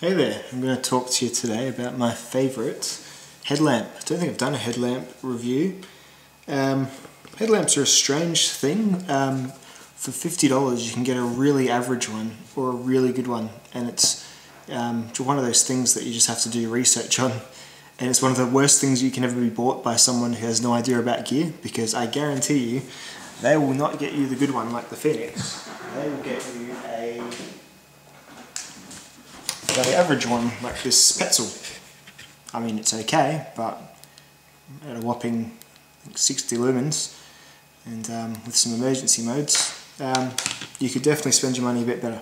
Hey there, I'm going to talk to you today about my favourite headlamp. I don't think I've done a headlamp review. Headlamps are a strange thing. For $50 you can get a really average one or a really good one, and it's one of those things that you just have to do research on, and it's one of the worst things you can ever be bought by someone who has no idea about gear, because I guarantee you they will not get you the good one like the Fenix. They will get you a the average one like this Petzl. I mean, it's okay, but at a whopping 60 lumens and with some emergency modes, you could definitely spend your money a bit better.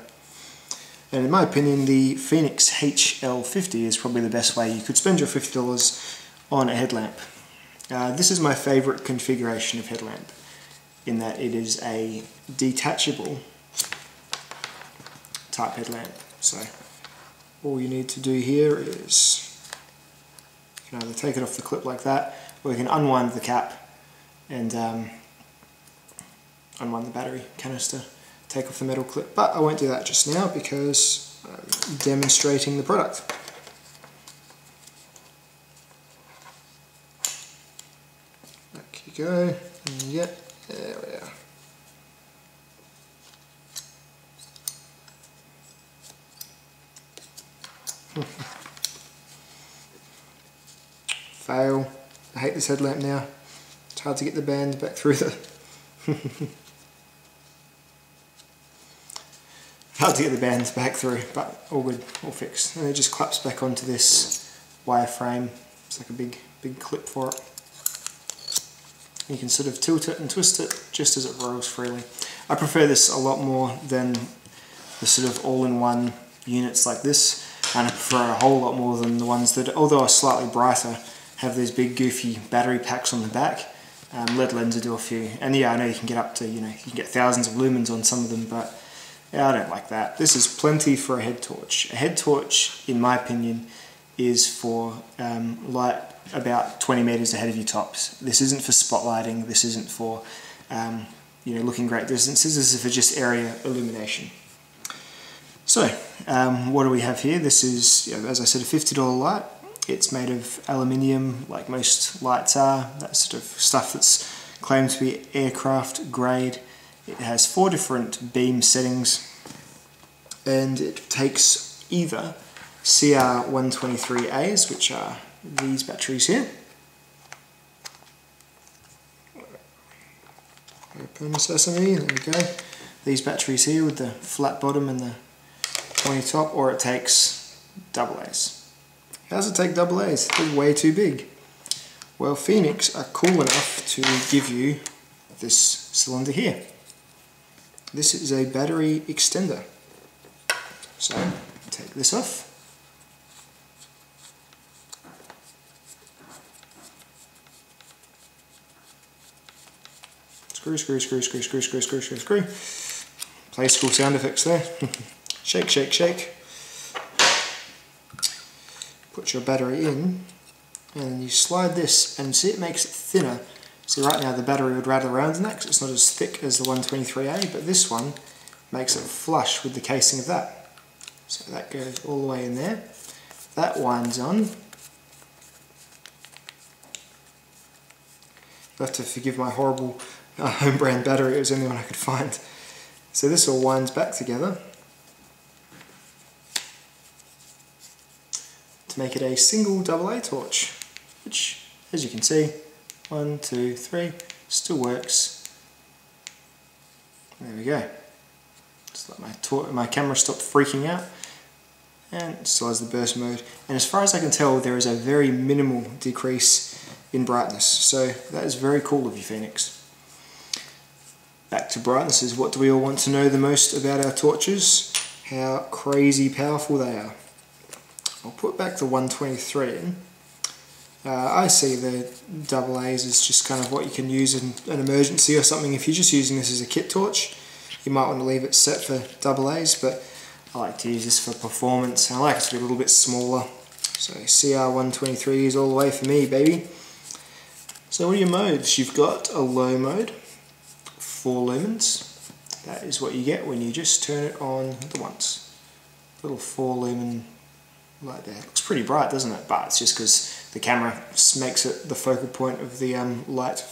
And in my opinion, the Fenix HL50 is probably the best way you could spend your $50 on a headlamp. This is my favourite configuration of headlamp, in that it is a detachable type headlamp. So all you need to do here is you can either take it off the clip like that, or you can unwind the cap and unwind the battery canister, take off the metal clip. But I won't do that just now because I'm demonstrating the product. Back you go, and yep, there we are. Fail. I hate this headlamp now. It's hard to get the band back through the hard to get the bands back through, but all good, all fixed. And it just claps back onto this wire frame. It's like a big clip for it. You can sort of tilt it and twist it just as it rolls freely. I prefer this a lot more than the sort of all-in-one units like this, and I prefer it a whole lot more than the ones that, although are slightly brighter, have these big goofy battery packs on the back. LED lenses do a few, and yeah, I know you can get up to, you can get thousands of lumens on some of them, but yeah, I don't like that. This is plenty for a head torch. A head torch, in my opinion, is for light about 20 meters ahead of your tops. This isn't for spotlighting. This isn't for looking great distances. This is for just area illumination. So, what do we have here? This is, as I said, a $50 light. It's made of aluminium, like most lights are. That sort of stuff that's claimed to be aircraft grade. It has 4 different beam settings, and it takes either CR123As, which are these batteries here. Open sesame, there we go. These batteries here with the flat bottom and the pointy top, or it takes AA's. How does it take AA's? They're way too big. Well, Fenix are cool enough to give you this cylinder here. This is a battery extender. So, take this off. Screw, screw, screw, screw, screw, screw, screw, screw, screw. Play school sound effects there. Shake, shake, shake. Put your battery in, and you slide this, and see it makes it thinner. See, right now the battery would rattle around in that because it's not as thick as the 123A, but this one makes it flush with the casing of that. So that goes all the way in there. That winds on. You'll have to forgive my horrible home brand battery, it was the only one I could find. So this all winds back together to make it a single AA torch, which, as you can see, 1, 2, 3, still works. There we go. Just let my camera stop freaking out, and it still has the burst mode. And as far as I can tell, there is a very minimal decrease in brightness, so that is very cool of you, Fenix. Back to brightnesses. What do we all want to know the most about our torches? How crazy powerful they are. I'll put back the 123 in. I see the AA's as just kind of what you can use in an emergency or something. If you're just using this as a kit torch, you might want to leave it set for AA's, but I like to use this for performance. I like it to be a little bit smaller. So CR123 is all the way for me, baby. So what are your modes? You've got a low mode, 4 lumens. That is what you get when you just turn it on the once. Little 4 lumen like that. It looks pretty bright, doesn't it? But it's just because the camera makes it the focal point of the light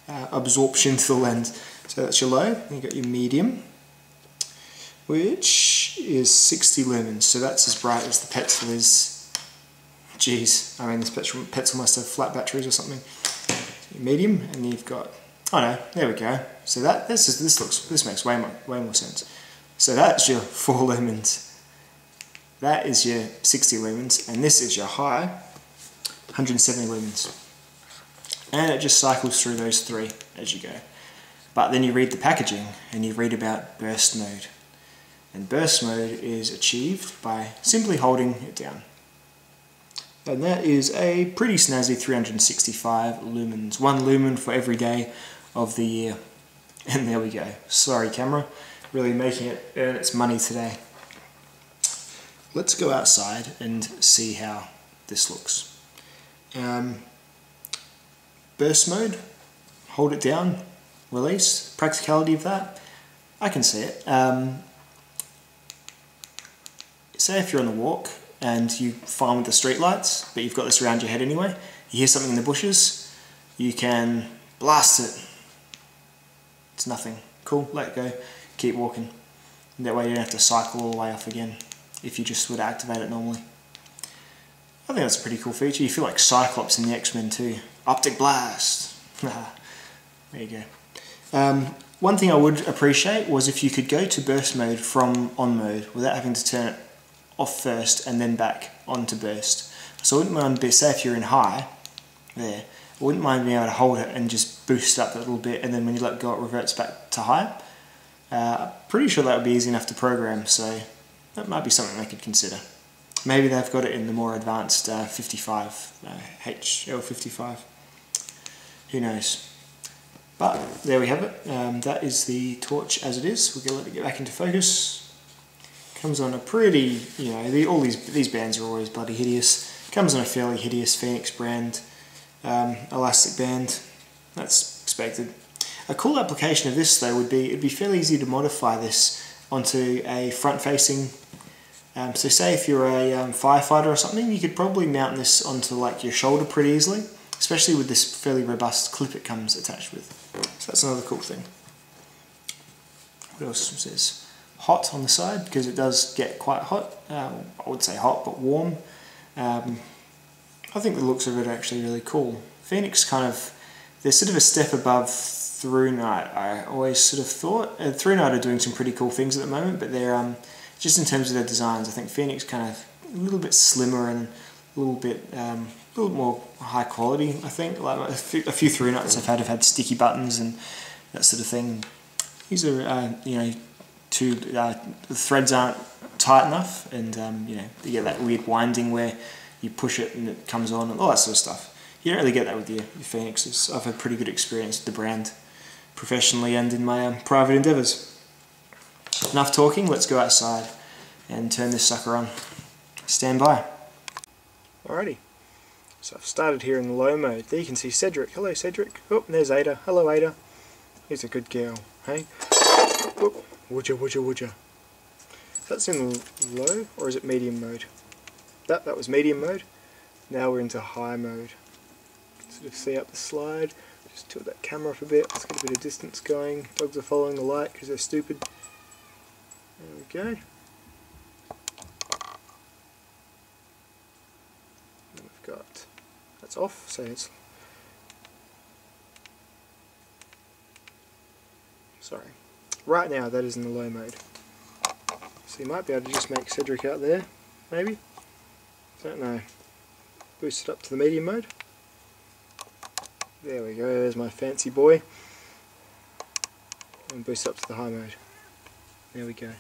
absorption to the lens. So that's your low. You've got your medium, which is 60 lumens. So that's as bright as the Petzl is. Jeez, I mean this Petzl must have flat batteries or something. So your medium, and you've got, oh no, there we go. So this makes way more sense. So that's your 4 lumens. That is your 60 lumens, and this is your high, 170 lumens. And it just cycles through those 3 as you go. But then you read the packaging, and you read about burst mode. And burst mode is achieved by simply holding it down. And that is a pretty snazzy 365 lumens. 1 lumen for every day of the year. And there we go. Sorry camera, really making it earn its money today. Let's go outside and see how this looks. Burst mode, hold it down, release, practicality of that, I can see it. Say if you're on the walk and you find with the street lights, but you've got this around your head anyway, you hear something in the bushes, you can blast it. It's nothing. Cool, let it go, keep walking. And that way you don't have to cycle all the way off again if you just would activate it normally. I think that's a pretty cool feature. You feel like Cyclops in the X-Men too. Optic blast! There you go. One thing I would appreciate was if you could go to burst mode from on mode without having to turn it off first and then back onto burst. So I wouldn't mind, say if you're in high, there, I wouldn't mind being able to hold it and just boost it up a little bit, and then when you let go it reverts back to high. Pretty sure that would be easy enough to program, so that might be something they could consider. Maybe they've got it in the more advanced 55, HL50. Who knows? But there we have it. That is the torch as it is. We're going to let it get back into focus. Comes on a pretty, you know, all these bands are always bloody hideous. Comes on a fairly hideous Fenix brand elastic band. That's expected. A cool application of this though would be, it'd be fairly easy to modify this onto a front-facing. So say if you're a firefighter or something, you could probably mount this onto like your shoulder pretty easily, especially with this fairly robust clip it comes attached with. So that's another cool thing. What else says? Hot on the side, because it does get quite hot. I would say hot, but warm. I think the looks of it are actually really cool. Fenix kind of, they're sort of a step above Through Night, I always sort of thought. Through Night are doing some pretty cool things at the moment, but they're just in terms of their designs, I think Fenix kind of a little bit slimmer and a little more high quality. I think like a few Through Nights I've had sticky buttons and that sort of thing. These are you know, the threads aren't tight enough, and you know, you get that weird winding where you push it and it comes on and all that sort of stuff. You don't really get that with your Fenixes. I've had pretty good experience with the brand professionally and in my private endeavours. Enough talking, let's go outside and turn this sucker on. Stand by. Alrighty, so I've started here in the low mode. There you can see Cedric. Hello Cedric. Oh, and there's Ada. Hello Ada. He's a good girl, hey? Oh, would ya. That's in low, or is it medium mode? That was medium mode. Now we're into high mode. Sort of see up the slide. Just tilt that camera up a bit. Let's get a bit of distance going. Dogs are following the light because they're stupid. There we go. And we've got, that's off, so it's, sorry. Right now that is in the low mode. So you might be able to just make Cedric out there, maybe? Don't know. Boost it up to the medium mode. There we go, there's my fancy boy. And boost it up to the high mode. There we go.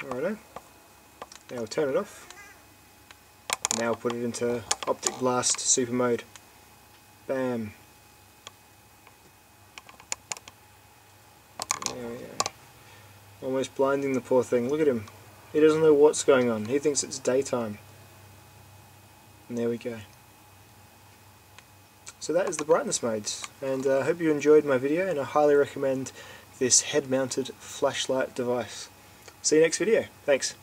Alrighto. Now we'll turn it off. Now we'll put it into Optic Blast Super Mode. Bam. There we go. Almost blinding the poor thing. Look at him. He doesn't know what's going on. He thinks it's daytime. And there we go. So that is the brightness modes, and I hope you enjoyed my video, and I highly recommend this head-mounted flashlight device. see you next video. Thanks.